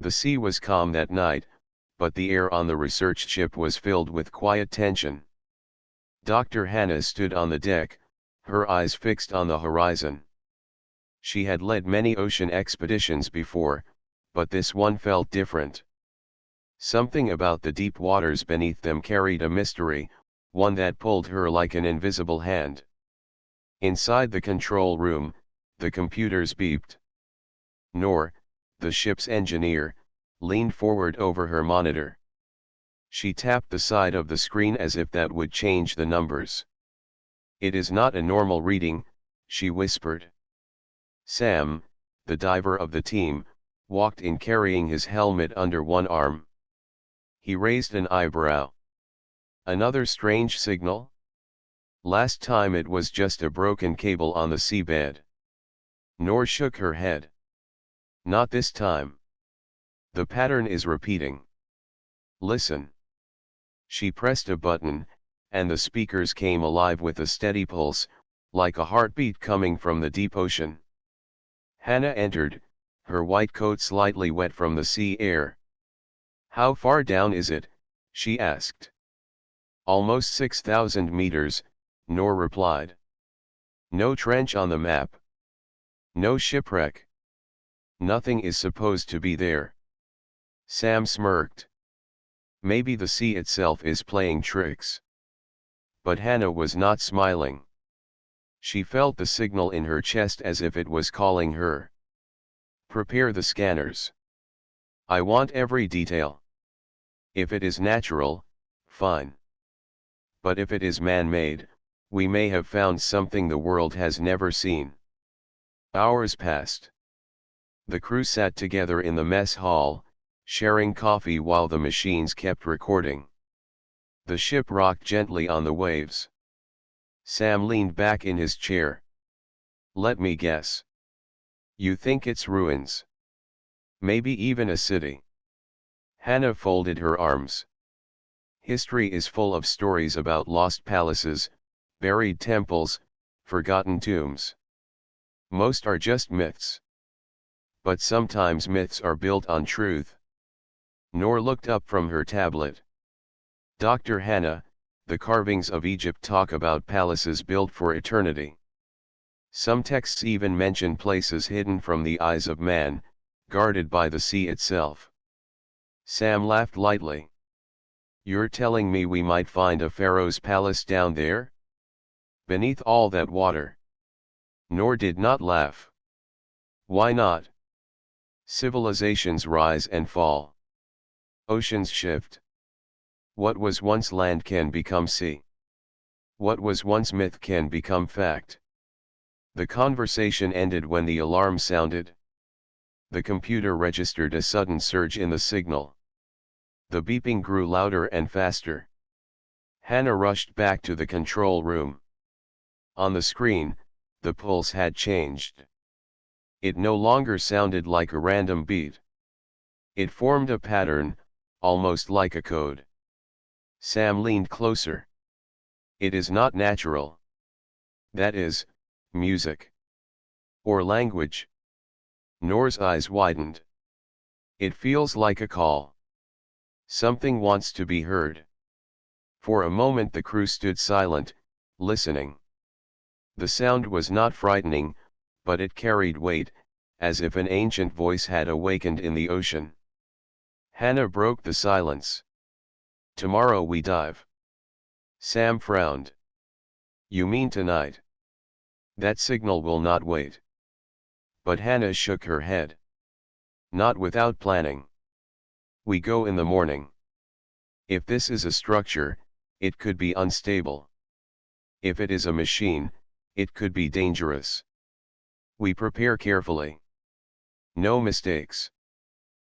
The sea was calm that night, but the air on the research ship was filled with quiet tension. Dr. Hannah stood on the deck, her eyes fixed on the horizon. She had led many ocean expeditions before, but this one felt different. Something about the deep waters beneath them carried a mystery, one that pulled her like an invisible hand. Inside the control room, the computers beeped. Noor, the ship's engineer, leaned forward over her monitor. She tapped the side of the screen as if that would change the numbers. "It is not a normal reading," she whispered. Sam, the diver of the team, walked in carrying his helmet under one arm. He raised an eyebrow. "Another strange signal? Last time it was just a broken cable on the seabed." Noor shook her head. "Not this time. The pattern is repeating. Listen." She pressed a button, and the speakers came alive with a steady pulse, like a heartbeat coming from the deep ocean. Hannah entered, her white coat slightly wet from the sea air. "How far down is it?" she asked. "Almost 6,000 meters, Noor replied. "No trench on the map. No shipwreck. Nothing is supposed to be there." Sam smirked. "Maybe the sea itself is playing tricks." But Hannah was not smiling. She felt the signal in her chest as if it was calling her. "Prepare the scanners. I want every detail. If it is natural, fine. But if it is man-made, we may have found something the world has never seen." Hours passed. The crew sat together in the mess hall, sharing coffee while the machines kept recording. The ship rocked gently on the waves. Sam leaned back in his chair. "Let me guess. You think it's ruins? Maybe even a city?" Hannah folded her arms. "History is full of stories about lost palaces, buried temples, forgotten tombs. Most are just myths. But sometimes myths are built on truth." Noor looked up from her tablet. "Dr. Hannah, the carvings of Egypt talk about palaces built for eternity. Some texts even mention places hidden from the eyes of man, guarded by the sea itself." Sam laughed lightly. "You're telling me we might find a pharaoh's palace down there? Beneath all that water?" Noor did not laugh. "Why not? Civilizations rise and fall. Oceans shift. What was once land can become sea. What was once myth can become fact." The conversation ended when the alarm sounded. The computer registered a sudden surge in the signal. The beeping grew louder and faster. Hannah rushed back to the control room. On the screen, the pulse had changed. It no longer sounded like a random beat. It formed a pattern, almost like a code. Sam leaned closer. "It is not natural. That is, music. Or language." Noor's eyes widened. "It feels like a call. Something wants to be heard." For a moment the crew stood silent, listening. The sound was not frightening, but it carried weight, as if an ancient voice had awakened in the ocean. Hannah broke the silence. "Tomorrow we dive." Sam frowned. "You mean tonight? That signal will not wait." But Hannah shook her head. "Not without planning. We go in the morning. If this is a structure, it could be unstable. If it is a machine, it could be dangerous. We prepare carefully. No mistakes."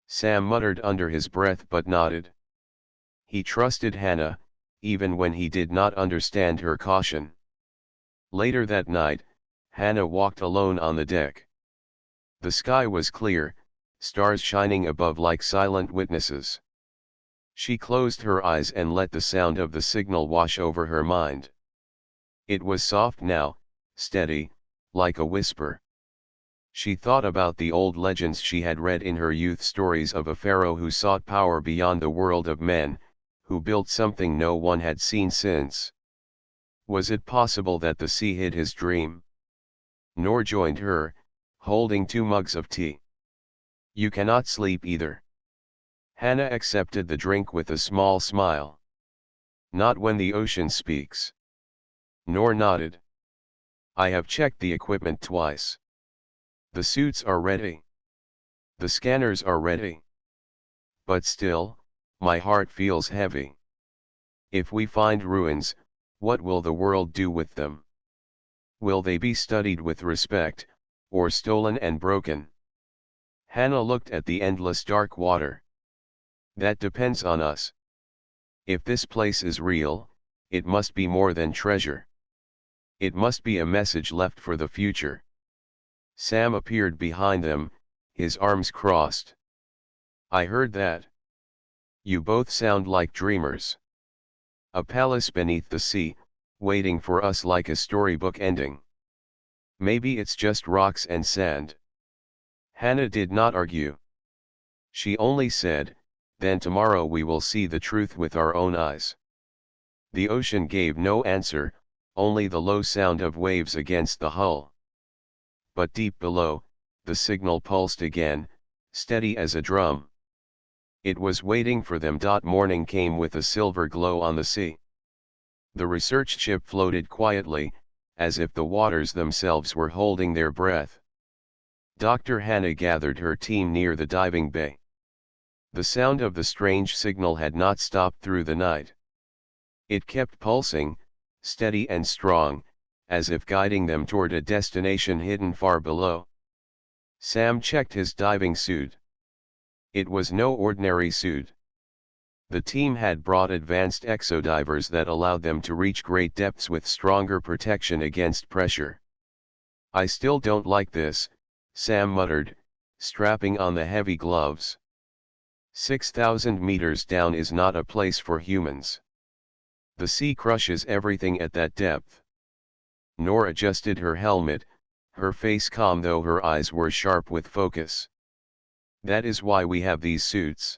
Sam muttered under his breath but nodded. He trusted Hannah, even when he did not understand her caution. Later that night, Hannah walked alone on the deck. The sky was clear, stars shining above like silent witnesses. She closed her eyes and let the sound of the signal wash over her mind. It was soft now, steady, like a whisper. She thought about the old legends she had read in her youth, stories of a pharaoh who sought power beyond the world of men, who built something no one had seen since. Was it possible that the sea hid his dream? Noor joined her, holding 2 mugs of tea. You cannot sleep either. Hannah accepted the drink with a small smile. Not when the ocean speaks. Noor nodded. I have checked the equipment twice. The suits are ready. The scanners are ready. But still, my heart feels heavy. If we find ruins, what will the world do with them? Will they be studied with respect, or stolen and broken? Hannah looked at the endless dark water. That depends on us. If this place is real, it must be more than treasure. It must be a message left for the future. Sam appeared behind them, his arms crossed. I heard that. You both sound like dreamers. A palace beneath the sea, waiting for us like a storybook ending. Maybe it's just rocks and sand. Hannah did not argue. She only said, then tomorrow we will see the truth with our own eyes. The ocean gave no answer, only the low sound of waves against the hull. But deep below, the signal pulsed again, steady as a drum. It was waiting for them. Morning came with a silver glow on the sea. The research ship floated quietly, as if the waters themselves were holding their breath. Dr. Hannah gathered her team near the diving bay. The sound of the strange signal had not stopped through the night. It kept pulsing, steady and strong, as if guiding them toward a destination hidden far below. Sam checked his diving suit. It was no ordinary suit. The team had brought advanced exodivers that allowed them to reach great depths with stronger protection against pressure. I still don't like this, Sam muttered, strapping on the heavy gloves. 6,000 meters down is not a place for humans. The sea crushes everything at that depth. Noor adjusted her helmet, her face calm though her eyes were sharp with focus. That is why we have these suits.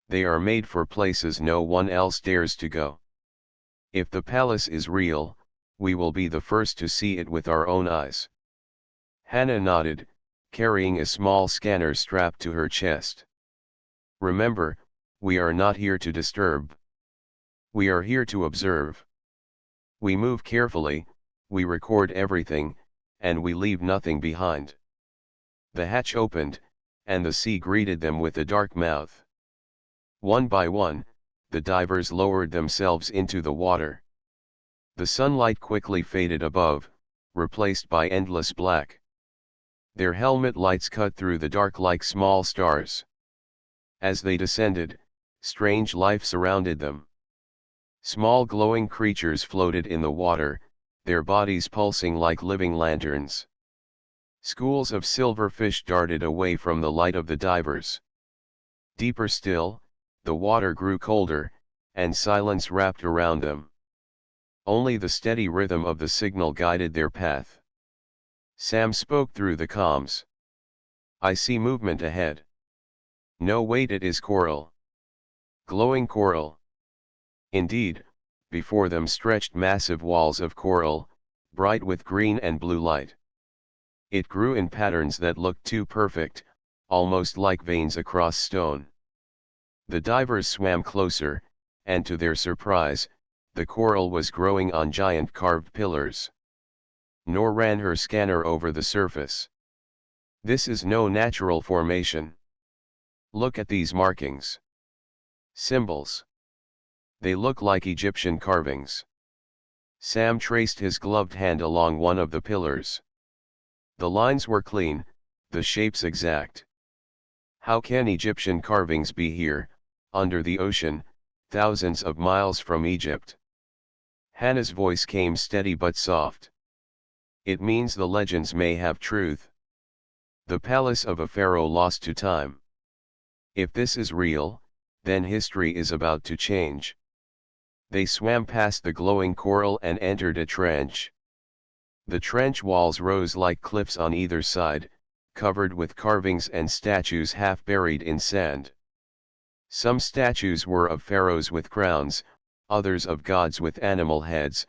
They are made for places no one else dares to go. If the palace is real, we will be the first to see it with our own eyes. Hannah nodded, carrying a small scanner strapped to her chest. Remember, we are not here to disturb. We are here to observe. We move carefully, we record everything, and we leave nothing behind. The hatch opened, and the sea greeted them with a dark mouth. One by one, the divers lowered themselves into the water. The sunlight quickly faded above, replaced by endless black. Their helmet lights cut through the dark like small stars. As they descended, strange life surrounded them. Small glowing creatures floated in the water, their bodies pulsing like living lanterns. Schools of silver fish darted away from the light of the divers. Deeper still, the water grew colder, and silence wrapped around them. Only the steady rhythm of the signal guided their path. Sam spoke through the comms. I see movement ahead. No, wait, it is coral. Glowing coral. Indeed, before them stretched massive walls of coral, bright with green and blue light. It grew in patterns that looked too perfect, almost like veins across stone. The divers swam closer, and to their surprise, the coral was growing on giant carved pillars. Noor ran her scanner over the surface. This is no natural formation. Look at these markings. Symbols. They look like Egyptian carvings. Sam traced his gloved hand along one of the pillars. The lines were clean, the shapes exact. How can Egyptian carvings be here, under the ocean, thousands of miles from Egypt? Hannah's voice came steady but soft. It means the legends may have truth. The palace of a pharaoh lost to time. If this is real, then history is about to change. They swam past the glowing coral and entered a trench. The trench walls rose like cliffs on either side, covered with carvings and statues half buried in sand. Some statues were of pharaohs with crowns, others of gods with animal heads,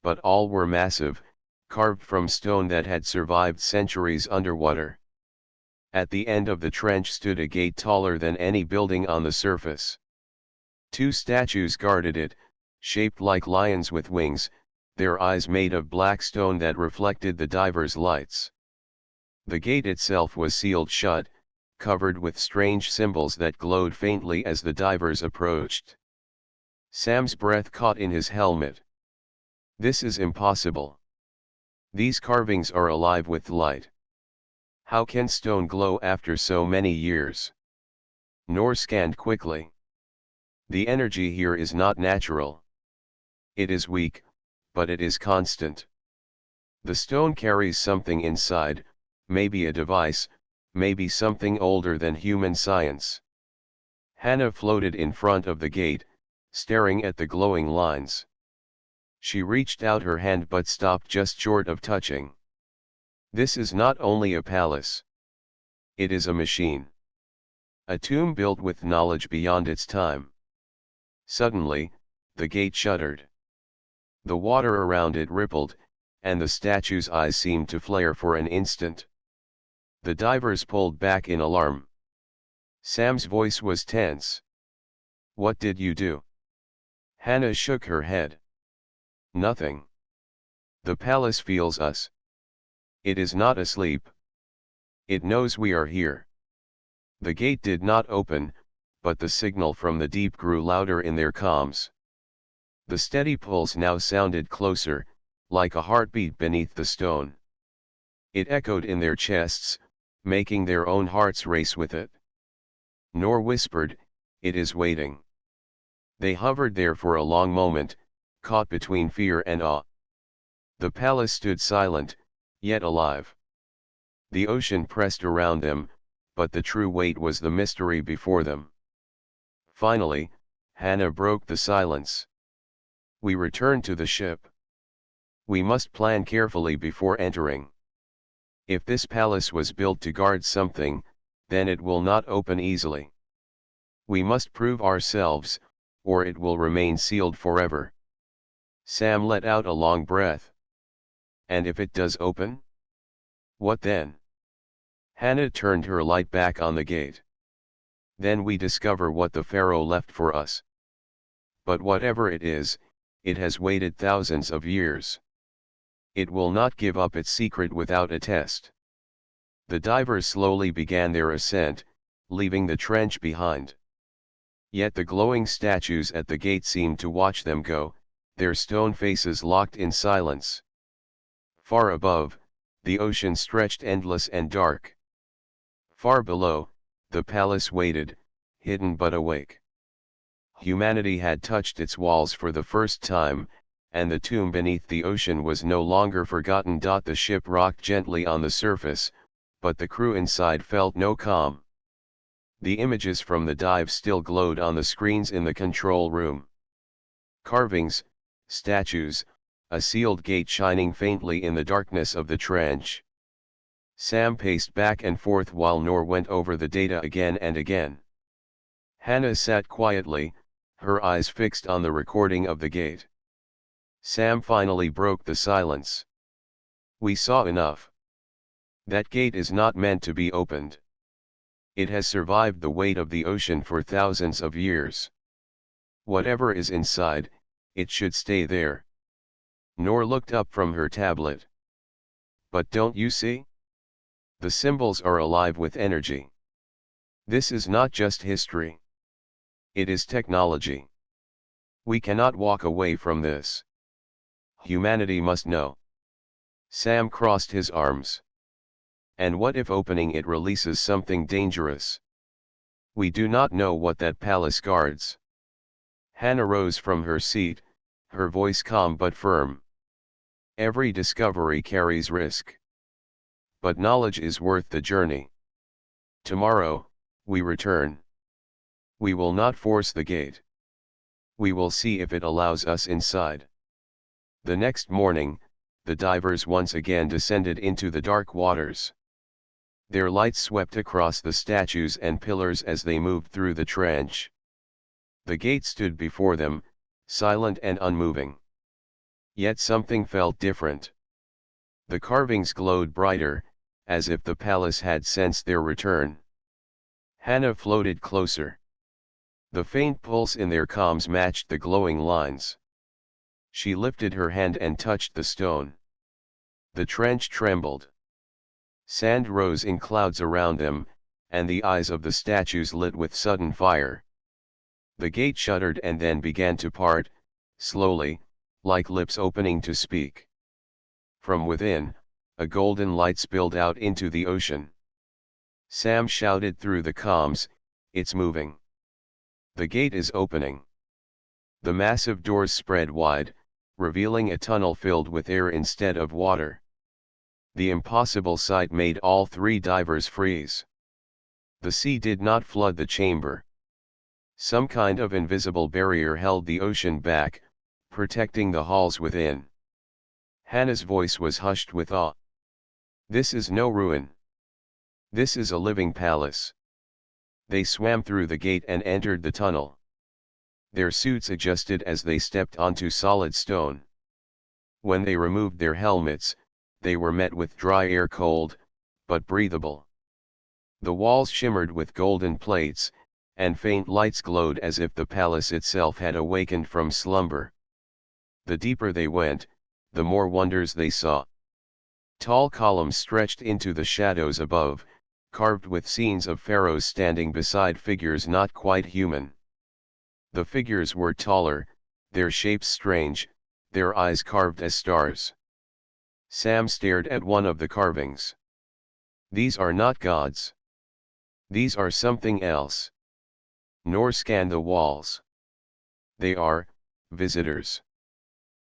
but all were massive, carved from stone that had survived centuries underwater. At the end of the trench stood a gate taller than any building on the surface. Two statues guarded it, shaped like lions with wings, their eyes made of black stone that reflected the divers' lights. The gate itself was sealed shut, covered with strange symbols that glowed faintly as the divers approached. Sam's breath caught in his helmet. This is impossible. These carvings are alive with light. How can stone glow after so many years? Noor scanned quickly. The energy here is not natural. It is weak, but it is constant. The stone carries something inside, maybe a device, maybe something older than human science. Hannah floated in front of the gate, staring at the glowing lines. She reached out her hand but stopped just short of touching. This is not only a palace. It is a machine. A tomb built with knowledge beyond its time. Suddenly, the gate shuddered. The water around it rippled, and the statue's eyes seemed to flare for an instant. The divers pulled back in alarm. Sam's voice was tense. What did you do? Hannah shook her head. Nothing. The palace feels us. It is not asleep. It knows we are here. The gate did not open, but the signal from the deep grew louder in their comms. The steady pulse now sounded closer, like a heartbeat beneath the stone. It echoed in their chests, making their own hearts race with it. Noor whispered, "It is waiting." They hovered there for a long moment, caught between fear and awe. The palace stood silent, yet alive. The ocean pressed around them, but the true weight was the mystery before them. Finally, Hannah broke the silence. We return to the ship. We must plan carefully before entering. If this palace was built to guard something, then it will not open easily. We must prove ourselves, or it will remain sealed forever. Sam let out a long breath. And if it does open? What then? Hannah turned her light back on the gate. Then we discover what the Pharaoh left for us. But whatever it is, it has waited thousands of years. It will not give up its secret without a test. The divers slowly began their ascent, leaving the trench behind. Yet the glowing statues at the gate seemed to watch them go, their stone faces locked in silence. Far above, the ocean stretched endless and dark. Far below, the palace waited, hidden but awake. Humanity had touched its walls for the first time, and the tomb beneath the ocean was no longer forgotten. The ship rocked gently on the surface, but the crew inside felt no calm. The images from the dive still glowed on the screens in the control room. Carvings, statues, a sealed gate shining faintly in the darkness of the trench. Sam paced back and forth while Noor went over the data again and again. Hannah sat quietly, her eyes fixed on the recording of the gate. Sam finally broke the silence. We saw enough. That gate is not meant to be opened. It has survived the weight of the ocean for thousands of years. Whatever is inside, it should stay there. Noor looked up from her tablet. But don't you see? The symbols are alive with energy. This is not just history. It is technology. We cannot walk away from this. Humanity must know. Sam crossed his arms. And what if opening it releases something dangerous? We do not know what that palace guards. Hannah rose from her seat, her voice calm but firm. Every discovery carries risk. But knowledge is worth the journey. Tomorrow, we return. We will not force the gate. We will see if it allows us inside. The next morning, the divers once again descended into the dark waters. Their light swept across the statues and pillars as they moved through the trench. The gate stood before them, silent and unmoving. Yet something felt different. The carvings glowed brighter, as if the palace had sensed their return. Hannah floated closer. The faint pulse in their comms matched the glowing lines. She lifted her hand and touched the stone. The trench trembled. Sand rose in clouds around them, and the eyes of the statues lit with sudden fire. The gate shuddered and then began to part, slowly, like lips opening to speak. From within, a golden light spilled out into the ocean. Sam shouted through the comms, "It's moving. The gate is opening." The massive doors spread wide, revealing a tunnel filled with air instead of water. The impossible sight made all three divers freeze. The sea did not flood the chamber. Some kind of invisible barrier held the ocean back, protecting the halls within. Hannah's voice was hushed with awe. "This is no ruin. This is a living palace." They swam through the gate and entered the tunnel. Their suits adjusted as they stepped onto solid stone. When they removed their helmets, they were met with dry air, cold, but breathable. The walls shimmered with golden plates, and faint lights glowed as if the palace itself had awakened from slumber. The deeper they went, the more wonders they saw. Tall columns stretched into the shadows above, carved with scenes of pharaohs standing beside figures not quite human. The figures were taller, their shapes strange, their eyes carved as stars. Sam stared at one of the carvings. "These are not gods. These are something else." Nor scanned the walls. "They are visitors.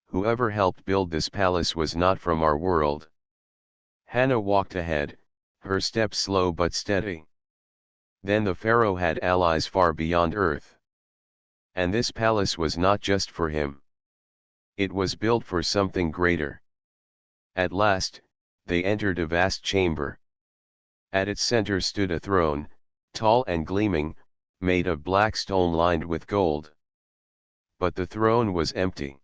Whoever helped build this palace was not from our world." Hannah walked ahead, her steps slow but steady. Then the pharaoh had allies far beyond Earth. And this palace was not just for him. It was built for something greater. At last, they entered a vast chamber. At its center stood a throne, tall and gleaming, made of black stone lined with gold. But the throne was empty.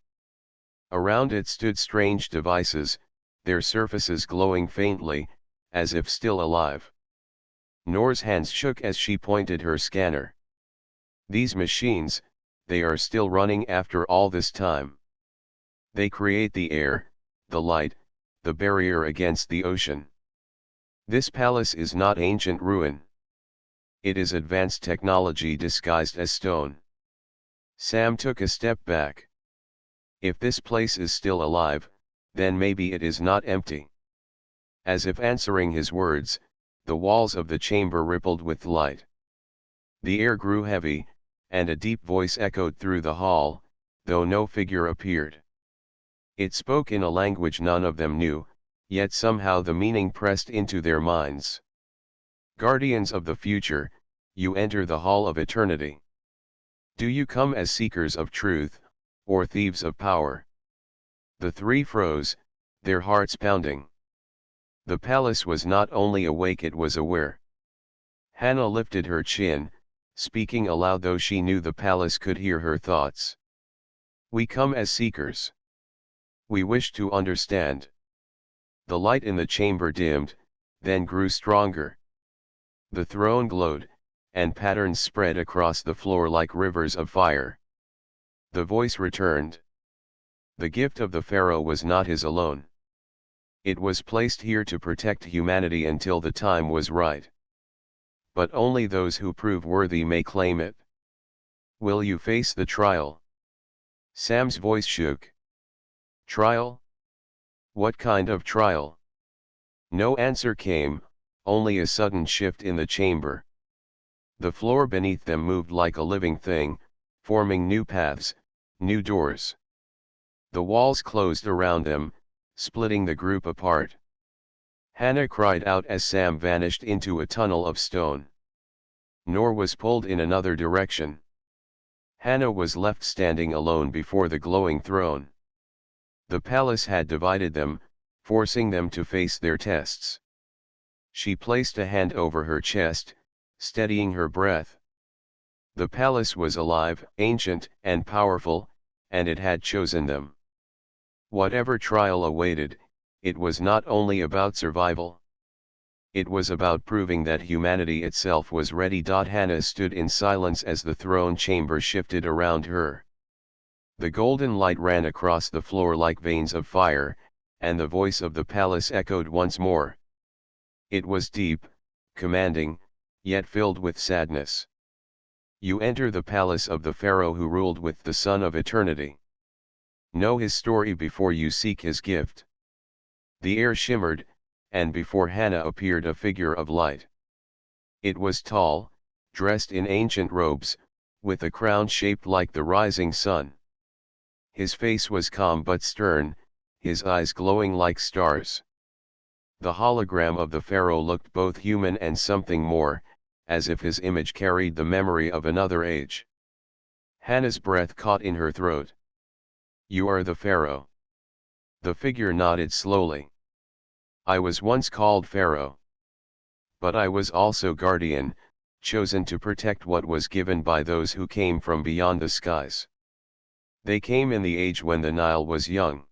Around it stood strange devices, their surfaces glowing faintly, as if still alive. Noor's hands shook as she pointed her scanner. "These machines, they are still running after all this time. They create the air, the light, the barrier against the ocean. This palace is not ancient ruin. It is advanced technology disguised as stone." Sam took a step back. If this place is still alive, then maybe it is not empty. As if answering his words, the walls of the chamber rippled with light. The air grew heavy, and a deep voice echoed through the hall, though no figure appeared. It spoke in a language none of them knew, yet somehow the meaning pressed into their minds. "Guardians of the future, you enter the hall of eternity. Do you come as seekers of truth, or thieves of power?" The three froze, their hearts pounding. The palace was not only awake, it was aware. Hannah lifted her chin, speaking aloud though she knew the palace could hear her thoughts. "We come as seekers. We wish to understand." The light in the chamber dimmed, then grew stronger. The throne glowed, and patterns spread across the floor like rivers of fire. The voice returned. The gift of the pharaoh was not his alone. It was placed here to protect humanity until the time was right. But only those who prove worthy may claim it. "Will you face the trial?" Sam's voice shook. "Trial? What kind of trial?" No answer came, only a sudden shift in the chamber. The floor beneath them moved like a living thing, forming new paths, new doors. The walls closed around them, splitting the group apart. Hannah cried out as Sam vanished into a tunnel of stone. Noor was pulled in another direction. Hannah was left standing alone before the glowing throne. The palace had divided them, forcing them to face their tests. She placed a hand over her chest, steadying her breath. The palace was alive, ancient, and powerful, and it had chosen them. Whatever trial awaited, it was not only about survival. It was about proving that humanity itself was ready. Hannah stood in silence as the throne chamber shifted around her. The golden light ran across the floor like veins of fire, and the voice of the palace echoed once more. It was deep, commanding, yet filled with sadness. You enter the palace of the Pharaoh who ruled with the Son of Eternity. Know his story before you seek his gift. The air shimmered, and before Hannah appeared a figure of light. It was tall, dressed in ancient robes, with a crown shaped like the rising sun. His face was calm but stern, his eyes glowing like stars. The hologram of the Pharaoh looked both human and something more, as if his image carried the memory of another age. Hannah's breath caught in her throat. You are the Pharaoh. The figure nodded slowly. I was once called Pharaoh. But I was also guardian, chosen to protect what was given by those who came from beyond the skies. They came in the age when the Nile was young.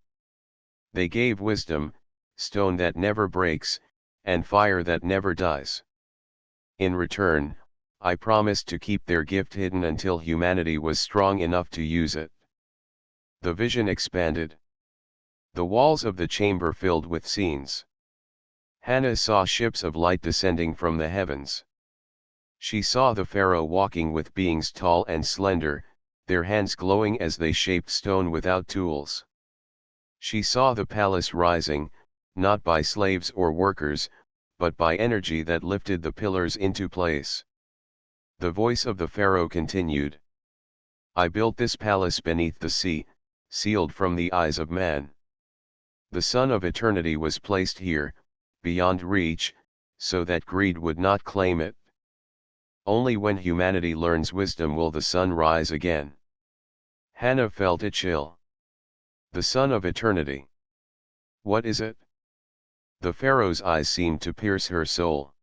They gave wisdom, stone that never breaks, and fire that never dies. In return, I promised to keep their gift hidden until humanity was strong enough to use it. The vision expanded. The walls of the chamber filled with scenes. Hannah saw ships of light descending from the heavens. She saw the Pharaoh walking with beings tall and slender, their hands glowing as they shaped stone without tools. She saw the palace rising, not by slaves or workers, but by energy that lifted the pillars into place. The voice of the Pharaoh continued. I built this palace beneath the sea, sealed from the eyes of man. The Son of Eternity was placed here, beyond reach, so that greed would not claim it. Only when humanity learns wisdom will the sun rise again. Hannah felt a chill. The Son of Eternity. What is it? The Pharaoh's eyes seemed to pierce her soul.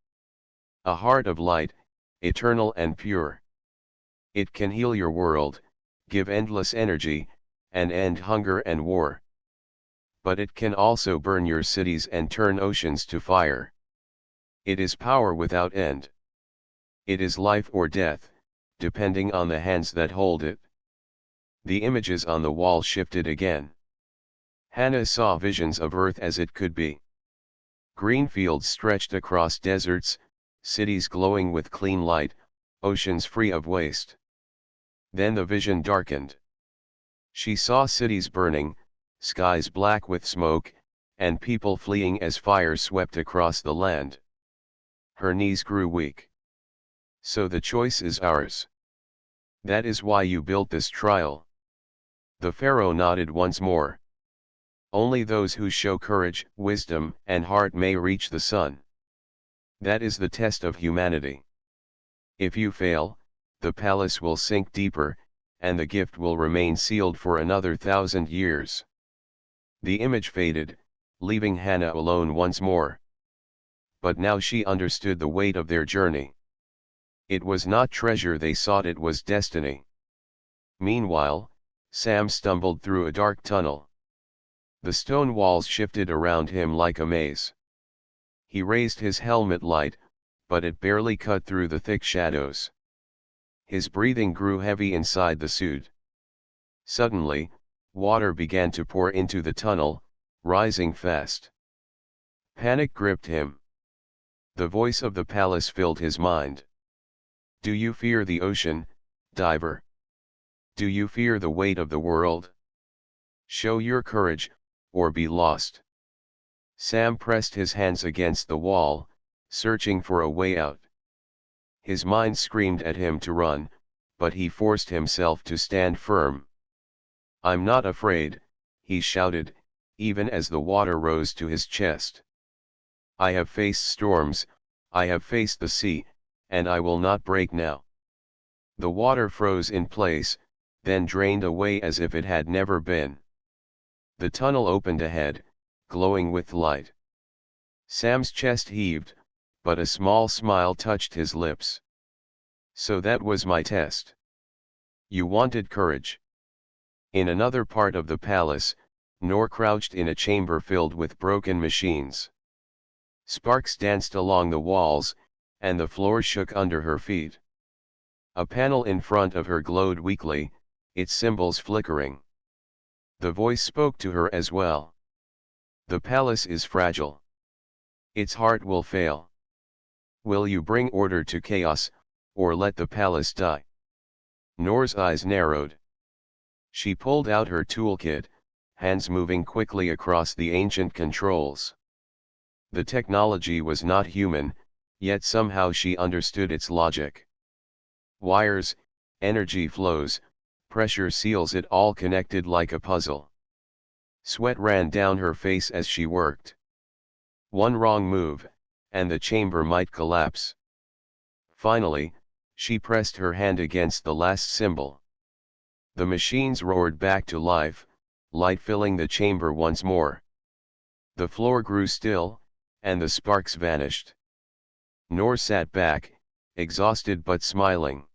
A heart of light, eternal and pure. It can heal your world, give endless energy, and end hunger and war. But it can also burn your cities and turn oceans to fire. It is power without end. It is life or death, depending on the hands that hold it. The images on the wall shifted again. Hannah saw visions of Earth as it could be. Green fields stretched across deserts, cities glowing with clean light, oceans free of waste. Then the vision darkened. She saw cities burning, skies black with smoke, and people fleeing as fire swept across the land. Her knees grew weak. So the choice is ours. That is why you built this trial. The Pharaoh nodded once more. Only those who show courage, wisdom, and heart may reach the sun. That is the test of humanity. If you fail, the palace will sink deeper, and the gift will remain sealed for another 1,000 years. The image faded, leaving Hannah alone once more. But now she understood the weight of their journey. It was not treasure they sought, it was destiny. Meanwhile, Sam stumbled through a dark tunnel. The stone walls shifted around him like a maze. He raised his helmet light, but it barely cut through the thick shadows. His breathing grew heavy inside the suit. Suddenly, water began to pour into the tunnel, rising fast. Panic gripped him. The voice of the palace filled his mind. Do you fear the ocean, diver? Do you fear the weight of the world? Show your courage, or be lost. Sam pressed his hands against the wall, searching for a way out. His mind screamed at him to run, but he forced himself to stand firm. I'm not afraid, he shouted, even as the water rose to his chest. I have faced storms, I have faced the sea, and I will not break now. The water froze in place, then drained away as if it had never been. The tunnel opened ahead, glowing with light. Sam's chest heaved, but a small smile touched his lips. So that was my test. You wanted courage. In another part of the palace, Noor crouched in a chamber filled with broken machines. Sparks danced along the walls, and the floor shook under her feet. A panel in front of her glowed weakly, its symbols flickering. The voice spoke to her as well. The palace is fragile. Its heart will fail. Will you bring order to chaos, or let the palace die? Noor's eyes narrowed. She pulled out her toolkit, hands moving quickly across the ancient controls. The technology was not human, yet somehow she understood its logic. Wires, energy flows, pressure seals, it all connected like a puzzle. Sweat ran down her face as she worked. One wrong move, and the chamber might collapse. Finally, she pressed her hand against the last symbol. The machines roared back to life, light filling the chamber once more. The floor grew still, and the sparks vanished. Noor sat back, exhausted but smiling.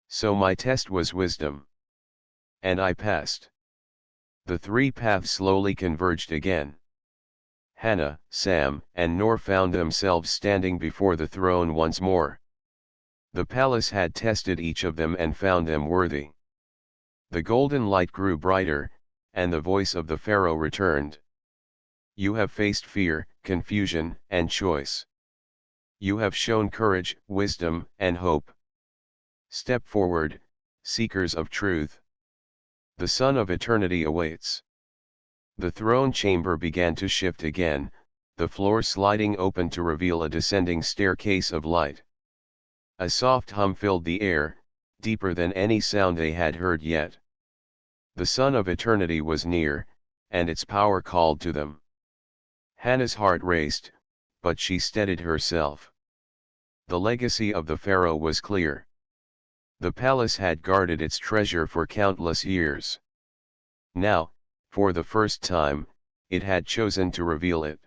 So my test was wisdom. And I passed. The three paths slowly converged again. Hannah, Sam, and Noor found themselves standing before the throne once more. The palace had tested each of them and found them worthy. The golden light grew brighter, and the voice of the Pharaoh returned. You have faced fear, confusion, and choice. You have shown courage, wisdom, and hope. Step forward, seekers of truth. The Son of Eternity awaits. The throne chamber began to shift again, the floor sliding open to reveal a descending staircase of light. A soft hum filled the air, deeper than any sound they had heard yet. The Son of Eternity was near, and its power called to them. Hannah's heart raced, but she steadied herself. The legacy of the Pharaoh was clear. The palace had guarded its treasure for countless years. Now, for the first time, it had chosen to reveal it.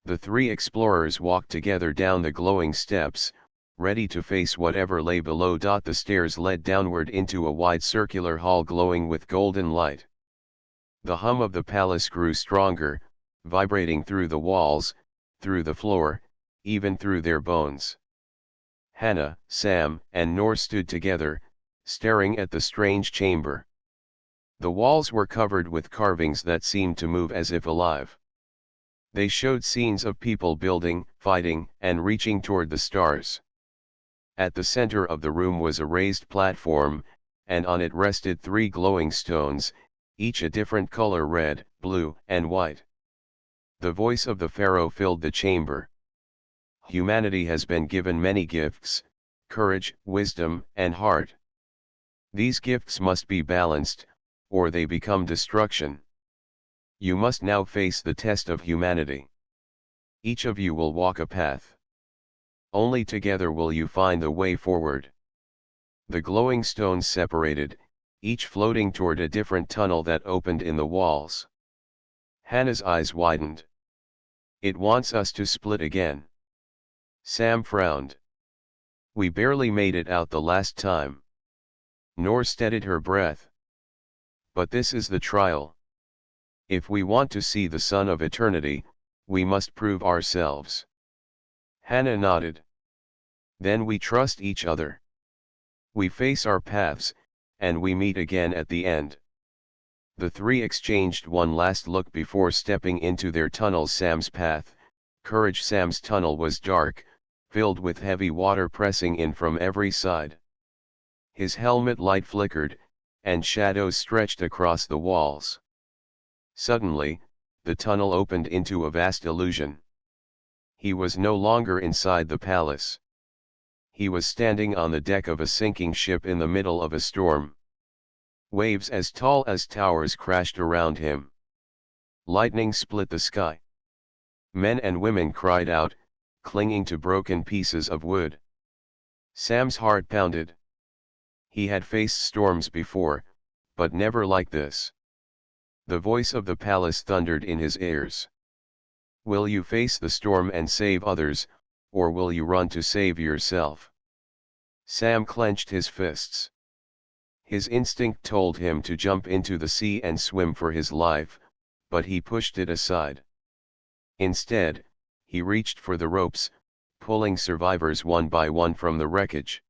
The three explorers walked together down the glowing steps, ready to face whatever lay below. The stairs led downward into a wide circular hall glowing with golden light. The hum of the palace grew stronger, vibrating through the walls, through the floor, even through their bones. Hannah, Sam, and Noor stood together, staring at the strange chamber. The walls were covered with carvings that seemed to move as if alive. They showed scenes of people building, fighting, and reaching toward the stars. At the center of the room was a raised platform, and on it rested three glowing stones, each a different color: red, blue, and white. The voice of the Pharaoh filled the chamber. Humanity has been given many gifts: courage, wisdom, and heart. These gifts must be balanced, or they become destruction. You must now face the test of humanity. Each of you will walk a path. Only together will you find the way forward. The glowing stones separated, each floating toward a different tunnel that opened in the walls. Hannah's eyes widened. It wants us to split again. Sam frowned. We barely made it out the last time. Noor steadied her breath. But this is the trial. If we want to see the Son of Eternity, we must prove ourselves. Hannah nodded. Then we trust each other. We face our paths, and we meet again at the end. The three exchanged one last look before stepping into their tunnels. Sam's path, courage. Sam's tunnel was dark, filled with heavy water pressing in from every side. His helmet light flickered, and shadows stretched across the walls. Suddenly, the tunnel opened into a vast illusion. He was no longer inside the palace. He was standing on the deck of a sinking ship in the middle of a storm. Waves as tall as towers crashed around him. Lightning split the sky. Men and women cried out, clinging to broken pieces of wood. Sam's heart pounded. He had faced storms before, but never like this. The voice of the palace thundered in his ears. Will you face the storm and save others, or will you run to save yourself? Sam clenched his fists. His instinct told him to jump into the sea and swim for his life, but he pushed it aside. Instead, he reached for the ropes, pulling survivors one by one from the wreckage.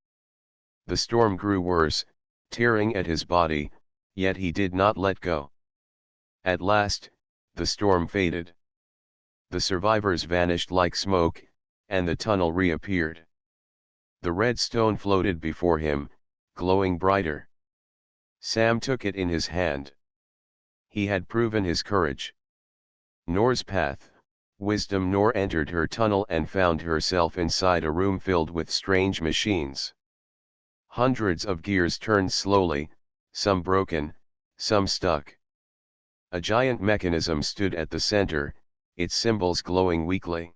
The storm grew worse, tearing at his body, yet he did not let go. At last, the storm faded. The survivors vanished like smoke, and the tunnel reappeared. The red stone floated before him, glowing brighter. Sam took it in his hand. He had proven his courage. Noor's path, wisdom. Noor entered her tunnel and found herself inside a room filled with strange machines. Hundreds of gears turned slowly, some broken, some stuck. A giant mechanism stood at the center, its symbols glowing weakly.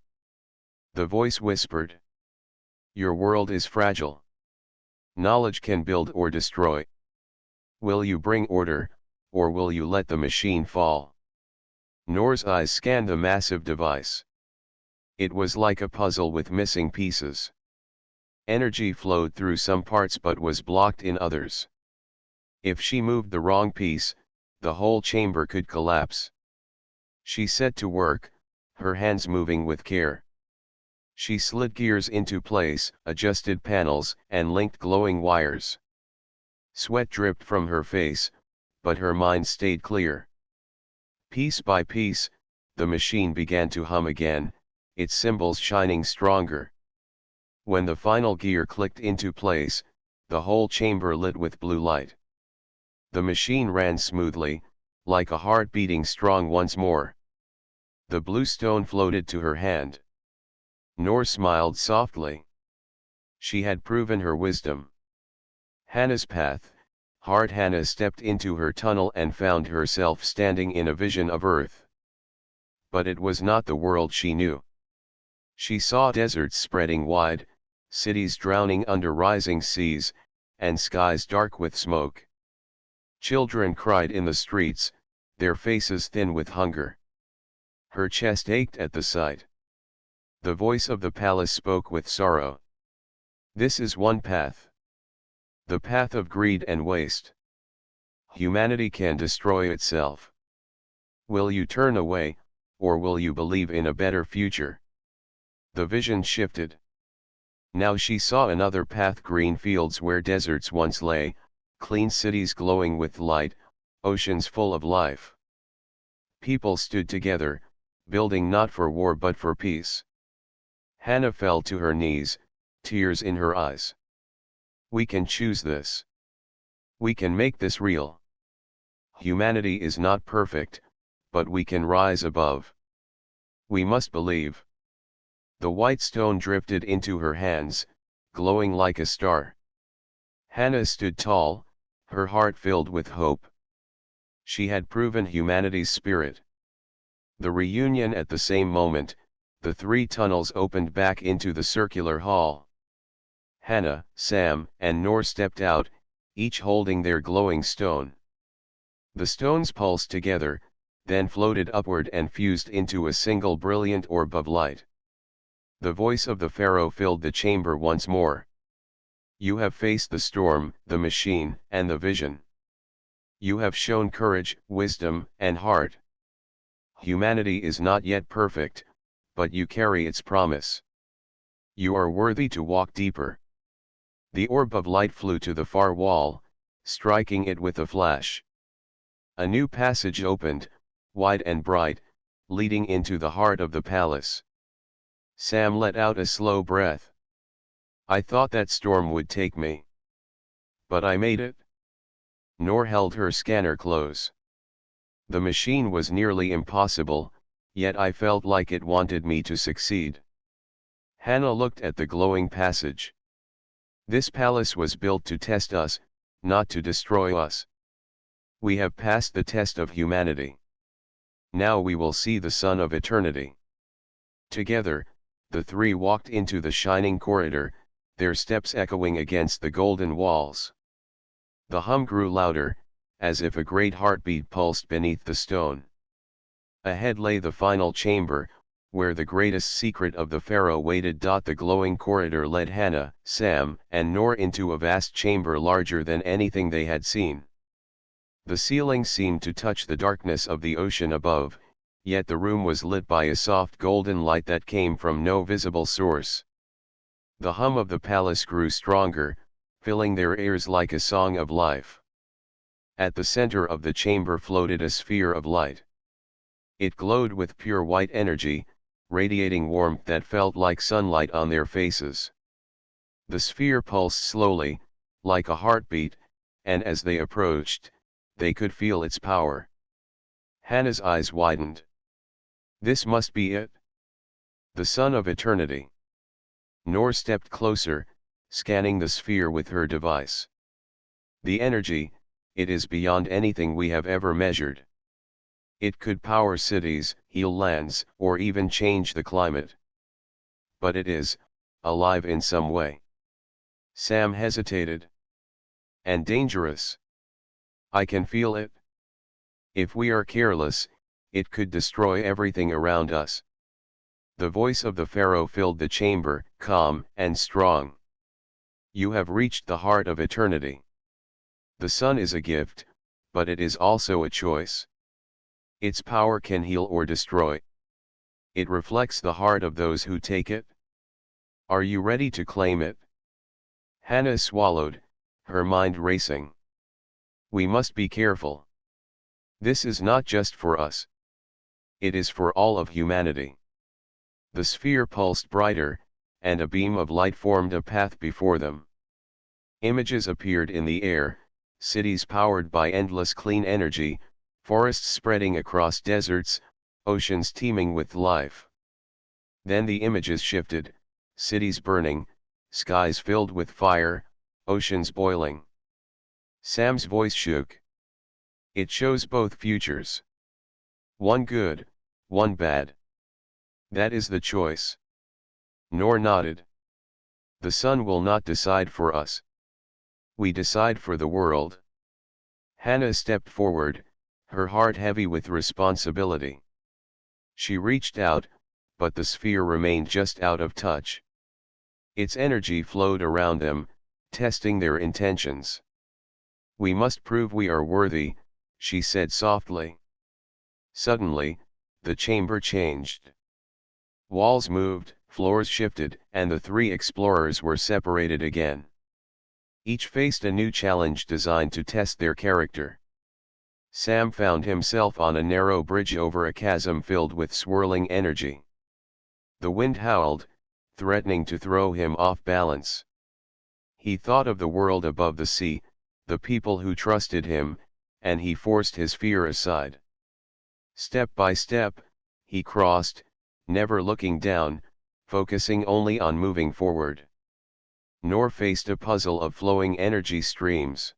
The voice whispered, "Your world is fragile. Knowledge can build or destroy. Will you bring order, or will you let the machine fall?" Noor's eyes scanned the massive device. It was like a puzzle with missing pieces. Energy flowed through some parts but was blocked in others. If she moved the wrong piece, the whole chamber could collapse. She set to work, her hands moving with care. She slid gears into place, adjusted panels, and linked glowing wires. Sweat dripped from her face, but her mind stayed clear. Piece by piece, the machine began to hum again, its symbols shining stronger. When the final gear clicked into place, the whole chamber lit with blue light. The machine ran smoothly, like a heart beating strong once more. The blue stone floated to her hand. Noor smiled softly. She had proven her wisdom. Hannah's path. Hard Hannah stepped into her tunnel and found herself standing in a vision of Earth. But it was not the world she knew. She saw deserts spreading wide, cities drowning under rising seas, and skies dark with smoke. Children cried in the streets, their faces thin with hunger. Her chest ached at the sight. The voice of the palace spoke with sorrow. This is one path. The path of greed and waste. Humanity can destroy itself. Will you turn away, or will you believe in a better future? The vision shifted. Now she saw another path: green fields where deserts once lay, clean cities glowing with light, oceans full of life. People stood together, building not for war but for peace. Hannah fell to her knees, tears in her eyes. We can choose this. We can make this real. Humanity is not perfect, but we can rise above. We must believe. The white stone drifted into her hands, glowing like a star. Hannah stood tall, her heart filled with hope. She had proven humanity's spirit. The reunion. At the same moment, the three tunnels opened back into the circular hall. Hannah, Sam, and Noor stepped out, each holding their glowing stone. The stones pulsed together, then floated upward and fused into a single brilliant orb of light. The voice of the Pharaoh filled the chamber once more. You have faced the storm, the machine, and the vision. You have shown courage, wisdom, and heart. Humanity is not yet perfect, but you carry its promise. You are worthy to walk deeper. The orb of light flew to the far wall, striking it with a flash. A new passage opened, wide and bright, leading into the heart of the palace. Sam let out a slow breath. I thought that storm would take me. But I made it. Noor held her scanner close. The machine was nearly impossible, yet I felt like it wanted me to succeed. Hannah looked at the glowing passage. This palace was built to test us, not to destroy us. We have passed the test of humanity. Now we will see the sun of eternity. Together, the three walked into the shining corridor, their steps echoing against the golden walls. The hum grew louder, as if a great heartbeat pulsed beneath the stone. Ahead lay the final chamber, where the greatest secret of the Pharaoh waited. The glowing corridor led Hannah, Sam, and Noor into a vast chamber larger than anything they had seen. The ceiling seemed to touch the darkness of the ocean above, yet the room was lit by a soft golden light that came from no visible source. The hum of the palace grew stronger, filling their ears like a song of life. At the center of the chamber floated a sphere of light. It glowed with pure white energy, radiating warmth that felt like sunlight on their faces. The sphere pulsed slowly, like a heartbeat, and as they approached, they could feel its power. Hannah's eyes widened. This must be it. The Sun of Eternity. Noor stepped closer, scanning the sphere with her device. The energy, it is beyond anything we have ever measured. It could power cities, heal lands, or even change the climate. But it is alive in some way. Sam hesitated. And dangerous. I can feel it. If we are careless, it could destroy everything around us. The voice of the Pharaoh filled the chamber, calm and strong. You have reached the heart of eternity. The sun is a gift, but it is also a choice. Its power can heal or destroy. It reflects the heart of those who take it. Are you ready to claim it? Hannah swallowed, her mind racing. We must be careful. This is not just for us. It is for all of humanity. The sphere pulsed brighter, and a beam of light formed a path before them. Images appeared in the air, cities powered by endless clean energy, forests spreading across deserts, oceans teeming with life. Then the images shifted, cities burning, skies filled with fire, oceans boiling. Sam's voice shook. It shows both futures. One good, one bad. That is the choice. Noor nodded. The sun will not decide for us. We decide for the world. Hannah stepped forward, her heart heavy with responsibility. She reached out, but the sphere remained just out of touch. Its energy flowed around them, testing their intentions. We must prove we are worthy, she said softly. Suddenly, the chamber changed. Walls moved, floors shifted, and the three explorers were separated again. Each faced a new challenge designed to test their character. Sam found himself on a narrow bridge over a chasm filled with swirling energy. The wind howled, threatening to throw him off balance. He thought of the world above the sea, the people who trusted him, and he forced his fear aside. Step by step, he crossed, never looking down, focusing only on moving forward. Noor faced a puzzle of flowing energy streams.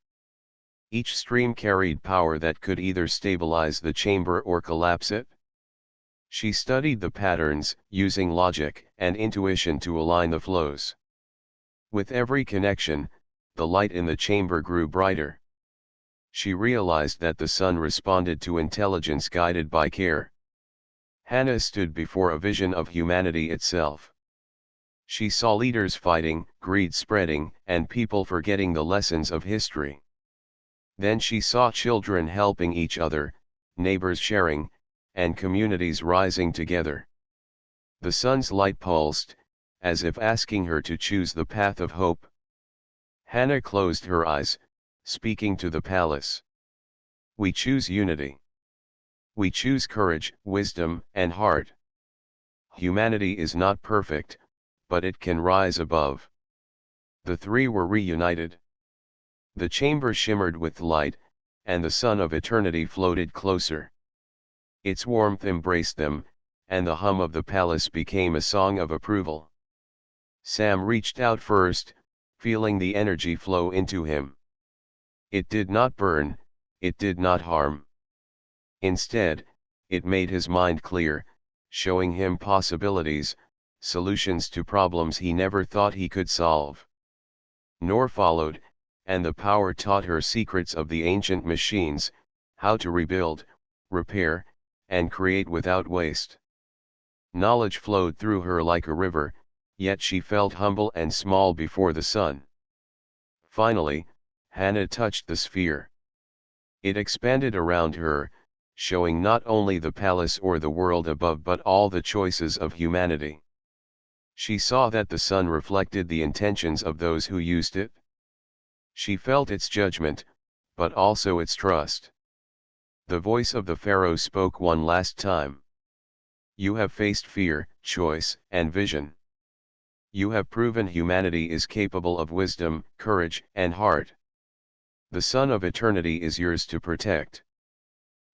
Each stream carried power that could either stabilize the chamber or collapse it. She studied the patterns, using logic and intuition to align the flows. With every connection, the light in the chamber grew brighter. She realized that the sun responded to intelligence guided by care. Hannah stood before a vision of humanity itself. She saw leaders fighting, greed spreading, and people forgetting the lessons of history. Then she saw children helping each other, neighbors sharing, and communities rising together. The sun's light pulsed, as if asking her to choose the path of hope. Hannah closed her eyes, speaking to the palace. We choose unity. We choose courage, wisdom, and heart. Humanity is not perfect, but it can rise above. The three were reunited. The chamber shimmered with light, and the sun of eternity floated closer. Its warmth embraced them, and the hum of the palace became a song of approval. Sam reached out first, feeling the energy flow into him. It did not burn, it did not harm. Instead, it made his mind clear, showing him possibilities, solutions to problems he never thought he could solve. Noor followed, and the power taught her secrets of the ancient machines, how to rebuild, repair, and create without waste. Knowledge flowed through her like a river, yet she felt humble and small before the sun. Finally, Hannah touched the sphere. It expanded around her, showing not only the palace or the world above but all the choices of humanity. She saw that the sun reflected the intentions of those who used it. She felt its judgment, but also its trust. The voice of the Pharaoh spoke one last time. You have faced fear, choice, and vision. You have proven humanity is capable of wisdom, courage, and heart. The sun of eternity is yours to protect.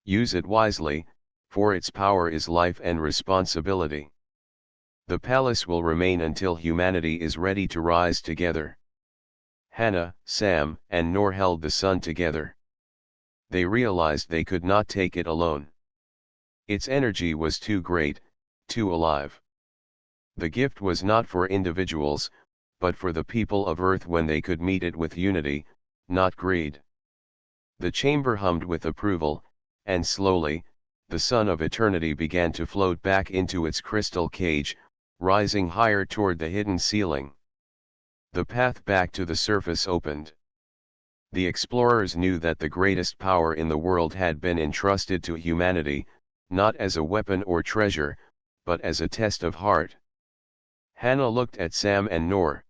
Use it wisely, for its power is life and responsibility. The palace will remain until humanity is ready to rise together. Hannah, Sam, and Noor held the sun together. They realized they could not take it alone. Its energy was too great, too alive. The gift was not for individuals, but for the people of Earth when they could meet it with unity, not greed. The chamber hummed with approval, and slowly, the sun of eternity began to float back into its crystal cage, rising higher toward the hidden ceiling. The path back to the surface opened. The explorers knew that the greatest power in the world had been entrusted to humanity, not as a weapon or treasure, but as a test of heart. Hannah looked at Sam and Noor.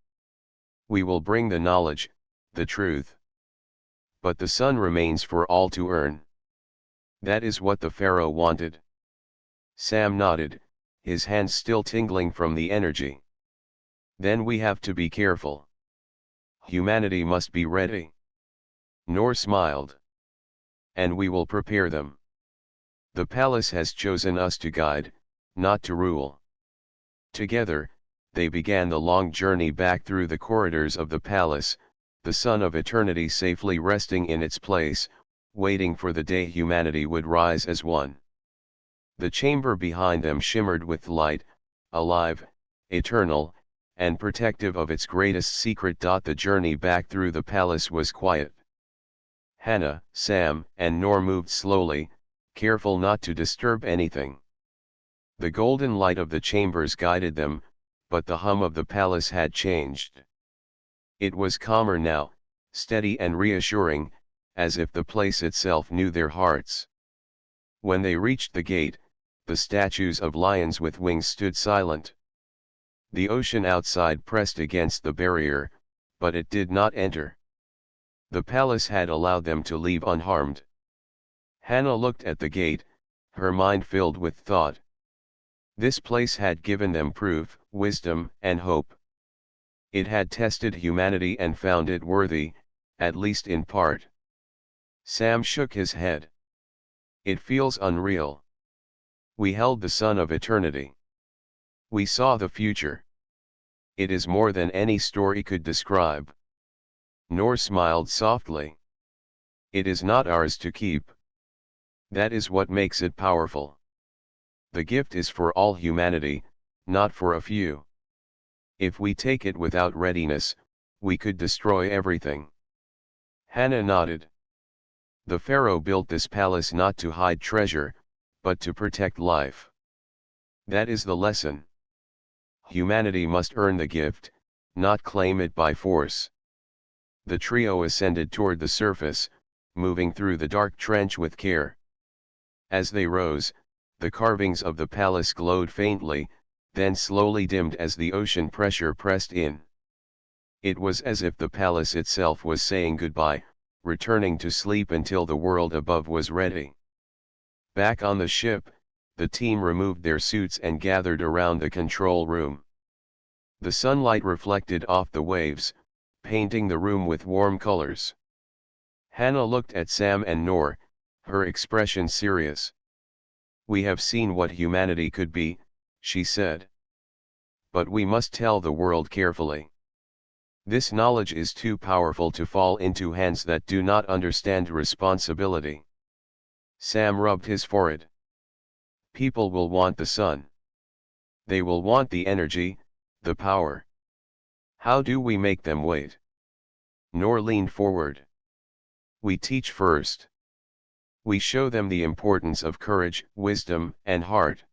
We will bring the knowledge, the truth. But the sun remains for all to earn. That is what the Pharaoh wanted. Sam nodded, his hands still tingling from the energy. Then we have to be careful. Humanity must be ready. Noor smiled. And we will prepare them. The palace has chosen us to guide, not to rule. Together, they began the long journey back through the corridors of the palace, the sun of eternity safely resting in its place, waiting for the day humanity would rise as one. The chamber behind them shimmered with light, alive, eternal, and protective of its greatest secret. The journey back through the palace was quiet. Hannah, Sam, and Noor moved slowly, careful not to disturb anything. The golden light of the chambers guided them, but the hum of the palace had changed. It was calmer now, steady and reassuring, as if the place itself knew their hearts. When they reached the gate, the statues of lions with wings stood silent. The ocean outside pressed against the barrier, but it did not enter. The palace had allowed them to leave unharmed. Hannah looked at the gate, her mind filled with thought. This place had given them proof, wisdom, and hope. It had tested humanity and found it worthy, at least in part. Sam shook his head. It feels unreal. We held the sun of eternity. We saw the future. It is more than any story could describe. Noor smiled softly. It is not ours to keep. That is what makes it powerful. The gift is for all humanity, not for a few. If we take it without readiness, we could destroy everything. Hannah nodded. The Pharaoh built this palace not to hide treasure, but to protect life. That is the lesson. Humanity must earn the gift, not claim it by force. The trio ascended toward the surface, moving through the dark trench with care. As they rose, the carvings of the palace glowed faintly, then slowly dimmed as the ocean pressure pressed in. It was as if the palace itself was saying goodbye, returning to sleep until the world above was ready. Back on the ship, the team removed their suits and gathered around the control room. The sunlight reflected off the waves, painting the room with warm colors. Hannah looked at Sam and Noor, her expression serious. We have seen what humanity could be, she said. But we must tell the world carefully. This knowledge is too powerful to fall into hands that do not understand responsibility. Sam rubbed his forehead. People will want the sun. They will want the energy, the power. How do we make them wait? Noor leaned forward. We teach first. We show them the importance of courage, wisdom, and heart.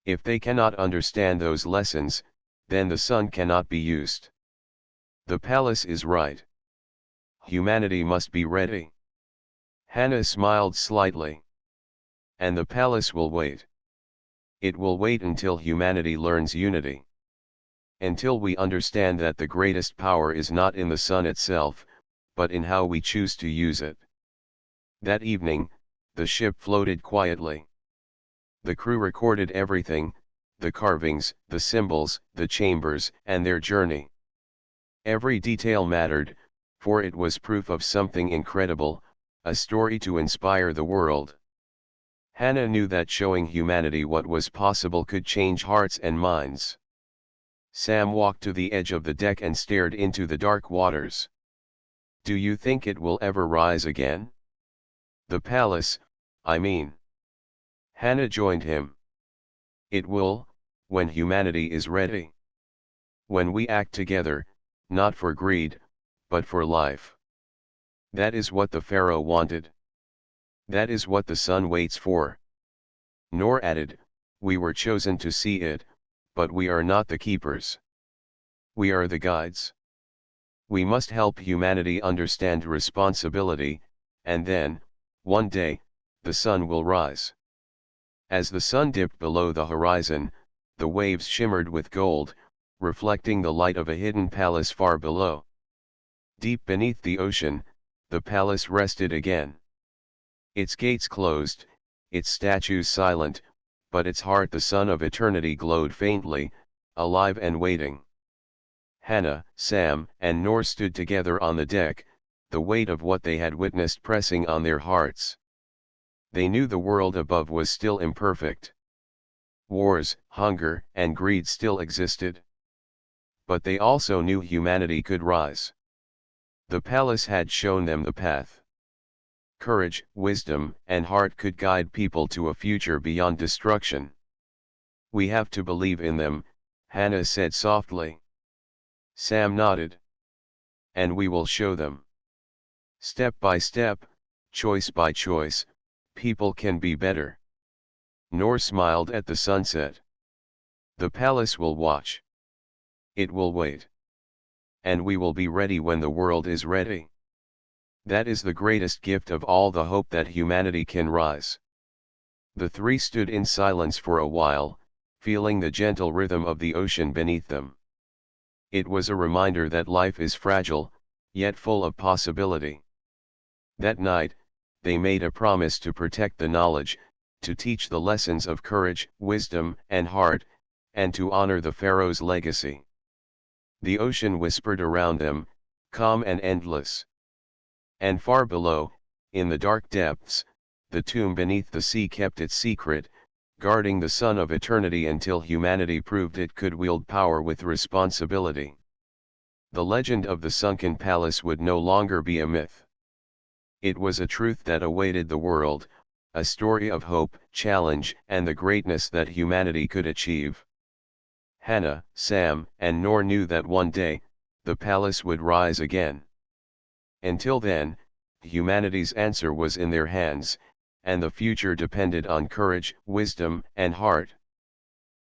If they cannot understand those lessons, then the sun cannot be used. The palace is right. Humanity must be ready. Hannah smiled slightly. And the palace will wait. It will wait until humanity learns unity. Until we understand that the greatest power is not in the sun itself, but in how we choose to use it. That evening, the ship floated quietly. The crew recorded everything, the carvings, the symbols, the chambers, and their journey. Every detail mattered, for it was proof of something incredible, a story to inspire the world. Hannah knew that showing humanity what was possible could change hearts and minds. Sam walked to the edge of the deck and stared into the dark waters. Do you think it will ever rise again? The palace, I mean. Hannah joined him. It will, when humanity is ready. When we act together, not for greed, but for life. That is what the Pharaoh wanted. That is what the sun waits for. Noor added, we were chosen to see it, but we are not the keepers. We are the guides. We must help humanity understand responsibility, and then, one day, the sun will rise. As the sun dipped below the horizon, the waves shimmered with gold, reflecting the light of a hidden palace far below. Deep beneath the ocean, the palace rested again. Its gates closed, its statues silent, but its heart, the sun of eternity, glowed faintly, alive and waiting. Hannah, Sam, and Noor stood together on the deck, the weight of what they had witnessed pressing on their hearts. They knew the world above was still imperfect. Wars, hunger, and greed still existed. But they also knew humanity could rise. The palace had shown them the path. Courage, wisdom, and heart could guide people to a future beyond destruction. We have to believe in them, Hannah said softly. Sam nodded. And we will show them. Step by step, choice by choice, people can be better. Noor smiled at the sunset. The palace will watch. It will wait. And we will be ready when the world is ready. That is the greatest gift of all, the hope that humanity can rise. The three stood in silence for a while, feeling the gentle rhythm of the ocean beneath them. It was a reminder that life is fragile, yet full of possibility. That night, they made a promise to protect the knowledge, to teach the lessons of courage, wisdom, and heart, and to honor the Pharaoh's legacy. The ocean whispered around them, calm and endless. And far below, in the dark depths, the tomb beneath the sea kept its secret, guarding the sun of eternity until humanity proved it could wield power with responsibility. The legend of the sunken palace would no longer be a myth. It was a truth that awaited the world, a story of hope, challenge, and the greatness that humanity could achieve. Hannah, Sam, and Noor knew that one day, the palace would rise again. Until then, humanity's answer was in their hands, and the future depended on courage, wisdom, and heart.